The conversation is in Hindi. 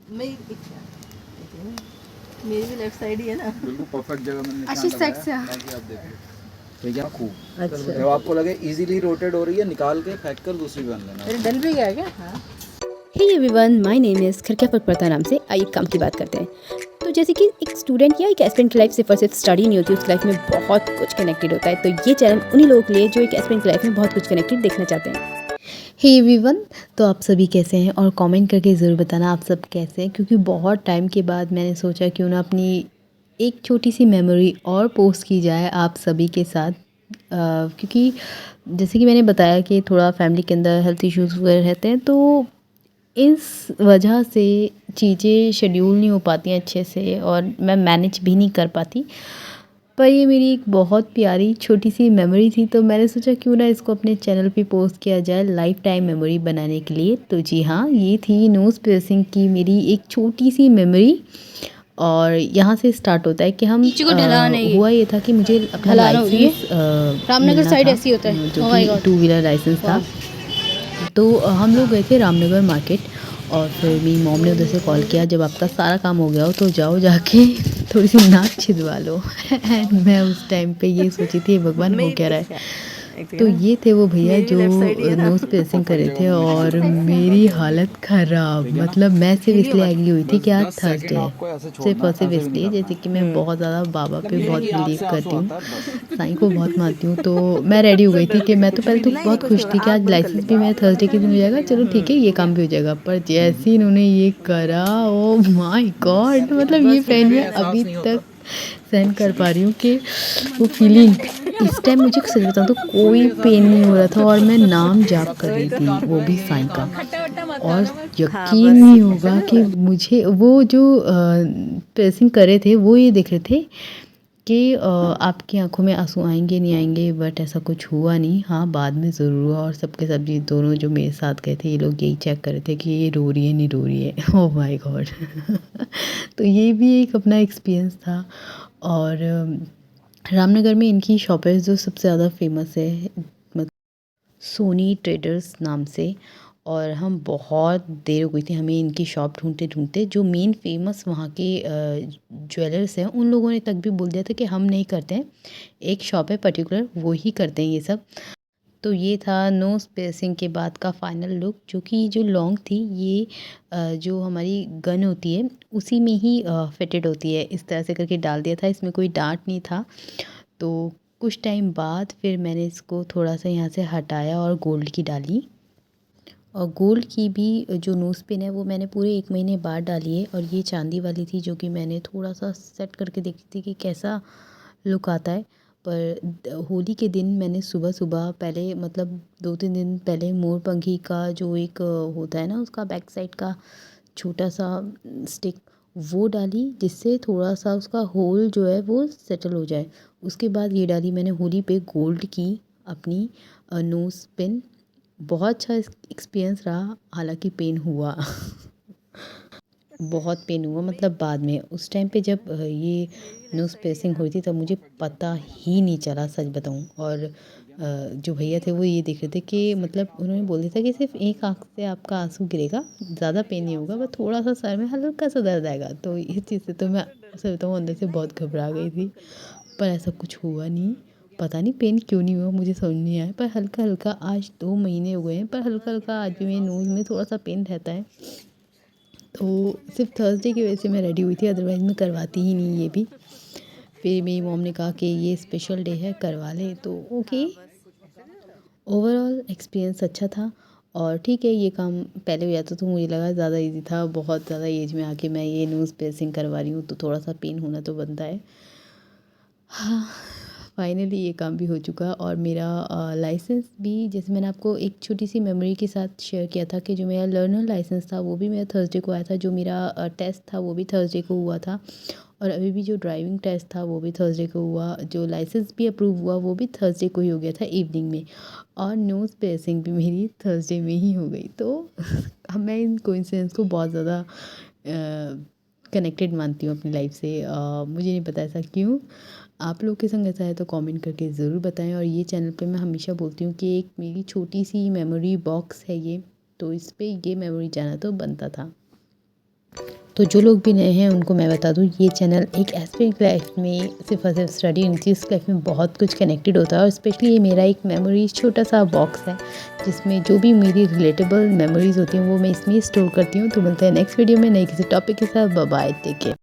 मेरी मेरी भी लेफ्ट साइड ही है ना। बिल्कुल परफेक्ट जगह मैंने निशान अच्छी सेट से लगाया ताकि आप देखिए। ठीक है खूब। अच्छा जब आपको लगे इजीली रोटेट हो रही है निकाल के फेंक कर दूसरी बन लेना। अरे डल भी गया क्या? हाँ hey everyone, my name is खरकिया पकपड़ता नाम से। आइए काम की बात करते हैं। तो जैसे कि एक स्टूडेंट या एक एस्पिरेंट की लाइफ सिर्फ और सिर्फ स्टडी नहीं होती, उस लाइफ में बहुत कुछ कनेक्टेड होता है। तो ये चैनल उन्हीं लोगों के लिए जो एक एस्पिरेंट की लाइफ में बहुत कुछ कनेक्टेड देखना चाहते हैं। हे एवरीवन, तो आप सभी कैसे हैं और कमेंट करके ज़रूर बताना आप सब कैसे हैं, क्योंकि बहुत टाइम के बाद मैंने सोचा क्यों ना अपनी एक छोटी सी मेमोरी और पोस्ट की जाए आप सभी के साथ। क्योंकि जैसे कि मैंने बताया कि थोड़ा फैमिली के अंदर हेल्थ इश्यूज़ वगैरह रहते हैं, तो इस वजह से चीज़ें शेड्यूल नहीं हो पाती हैं अच्छे से और मैं मैनेज भी नहीं कर पाती। पर ये मेरी एक बहुत प्यारी छोटी सी मेमोरी थी, तो मैंने सोचा क्यों ना इसको अपने चैनल पे पोस्ट किया जाए लाइफ टाइम मेमोरी बनाने के लिए। तो जी हाँ, ये थी नोज़ पियर्सिंग की मेरी एक छोटी सी मेमोरी। और यहाँ से स्टार्ट होता है कि हम हुआ ये था कि मुझे अपना लाइसेंस रामनगर साइड ऐसी होता है जो कि 2 व्हीलर लाइसेंस था। तो हम लोग गए थे रामनगर मार्केट और फिर मेरी मॉम ने उधर से कॉल किया, जब आपका सारा काम हो गया हो तो जाओ जाके थोड़ी सी नाक छिदवा लो। एंड मैं उस टाइम पे ये सोची थी भगवान हो क्या रहा है। तो ये थे वो भैया जो नोज़ पियर्सिंग कर रहे थे और मेरी हालत ख़राब। मतलब मैं सिर्फ इसलिए एग्री हुई थी कि आज थर्सडे है, सिर्फ और सिर्फ इसलिए, जैसे कि मैं बहुत ज़्यादा बाबा पे बहुत बिलीव करती हूँ, साईं को बहुत मानती हूँ। तो मैं रेडी हो गई थी कि मैं तो पहले तो बहुत खुश थी कि आज लाइसेंस भी मेरा थर्सडे के दिन हो जाएगा, चलो ठीक है ये काम भी हो जाएगा। पर जैसे ही इन्होंने ये करा, ओ माय गॉड, मतलब ये पेन मैं अभी तक सहन कर पा रही हूँ कि वो फीलिंग। इस टाइम मुझे सच बताऊँ तो कोई पेन नहीं हो रहा था और मैं नाम जाप कर रही थी, वो भी साईं का। और यकीन नहीं होगा कि मुझे वो जो प्रेसिंग कर रहे थे वो ये देख रहे थे कि आपकी आंखों में आंसू आएंगे नहीं आएंगे, बट ऐसा कुछ हुआ नहीं। हाँ, बाद में ज़रूर हुआ। और सबके सब ये दोनों जो मेरे साथ गए थे ये लोग यही चेक कर रहे थे कि ये रो रही है नहीं रो रही है। Oh my God. तो ये भी एक अपना एक्सपीरियंस था। और रामनगर में इनकी शॉप है जो सबसे ज़्यादा फेमस है, मतलब सोनी ट्रेडर्स नाम से। और हम बहुत देर हो गई थी हमें इनकी शॉप ढूंढते ढूंढते। जो मेन फेमस वहाँ के ज्वेलर्स हैं उन लोगों ने तक भी बोल दिया था कि हम नहीं करते हैं, एक शॉप है पर्टिकुलर वो ही करते हैं ये सब। तो ये था नोज़ पियर्सिंग के बाद का फाइनल लुक, जो कि जो लॉन्ग थी ये जो हमारी गन होती है उसी में ही फिटेड होती है। इस तरह से करके डाल दिया था, इसमें कोई डांट नहीं था। तो कुछ टाइम बाद फिर मैंने इसको थोड़ा सा यहाँ से हटाया और गोल्ड की डाली। और गोल्ड की भी जो नोज़ पिन है वो मैंने पूरे 1 महीने बाद डाली है। और ये चांदी वाली थी जो कि मैंने थोड़ा सा सेट करके देखी थी कि कैसा लुक आता है। पर होली के दिन मैंने सुबह सुबह पहले, मतलब 2-3 दिन पहले, मोरपंखी का जो एक होता है ना उसका बैक साइड का छोटा सा स्टिक वो डाली, जिससे थोड़ा सा उसका होल जो है वो सेटल हो जाए। उसके बाद ये डाली मैंने होली पे गोल्ड की अपनी नोज़ पिन। बहुत अच्छा एक्सपीरियंस रहा, हालांकि पेन हुआ। बहुत पेन हुआ, मतलब बाद में। उस टाइम पे जब ये नोज़ पियर्सिंग हुई थी तब मुझे पता ही नहीं चला, सच बताऊं। और जो भैया थे वो ये देख रहे थे कि, मतलब उन्होंने बोल दिया था कि सिर्फ एक आँख से आपका आंसू गिरेगा, ज़्यादा पेन नहीं होगा, बस थोड़ा सा सर में हल्का सा दर्द आएगा। तो इस चीज़ से तो मैं सच बताऊँ अंदर से बहुत घबरा गई थी। पर ऐसा कुछ हुआ नहीं। पता नहीं पेन क्यों नहीं हुआ, मुझे समझ नहीं आया। पर हल्का हल्का, आज 2 महीने हो गए हैं, पर हल्का हल्का आज भी मेरे नोज़ में थोड़ा सा पेन रहता है। तो सिर्फ थर्सडे की वजह से मैं रेडी हुई थी, अदरवाइज़ मैं करवाती ही नहीं ये भी। फिर मेरी मॉम ने कहा कि ये स्पेशल डे है करवा ले, तो ओके। ओवरऑल एक्सपीरियंस अच्छा था। और ठीक है, ये काम पहले हो जाता तो मुझे लगा ज़्यादा इजी था। बहुत ज़्यादा एज में आके मैं ये नोज़ पियर्सिंग करवा रही हूँ तो थोड़ा सा पेन होना तो बनता है। हाँ, फाइनली ये काम भी हो चुका। और मेरा लाइसेंस भी, जैसे मैंने आपको एक छोटी सी मेमोरी के साथ शेयर किया था कि जो मेरा लर्नर लाइसेंस था वो भी मेरा थर्सडे को आया था, जो मेरा टेस्ट था वो भी थर्सडे को हुआ था। और अभी भी जो ड्राइविंग टेस्ट था वो भी थर्सडे को हुआ, जो लाइसेंस भी अप्रूव हुआ वो भी थर्सडे को ही हो गया था इवनिंग में। और नोज़ पियर्सिंग भी मेरी थर्सडे में ही हो गई। तो अब मैं इन कोइंसिडेंस को बहुत ज़्यादा कनेक्टेड मानती हूँ अपनी लाइफ से। मुझे नहीं पता ऐसा क्यों। आप लोग के संग ऐसा है तो कमेंट करके ज़रूर बताएं। और ये चैनल पे मैं हमेशा बोलती हूँ कि एक मेरी छोटी सी मेमोरी बॉक्स है ये, तो इस पे ये मेमोरी जाना तो बनता था। तो जो लोग भी नए हैं उनको मैं बता दूँ, ये चैनल एक एस्पिरेंट लाइफ में सिर्फ और सिर्फ स्टडी न्यूज़ लाइफ में बहुत कुछ कनेक्टेड होता है। और स्पेशली ये मेरा एक मेमोरीज छोटा सा बॉक्स है जिसमें जो भी मेरी रिलेटेबल मेमोरीज होती हैं वो मैं इसमें स्टोर करती हूँ। तो मिलते हैं नेक्स्ट वीडियो में नई किसी टॉपिक के साथ। Bye bye, take care.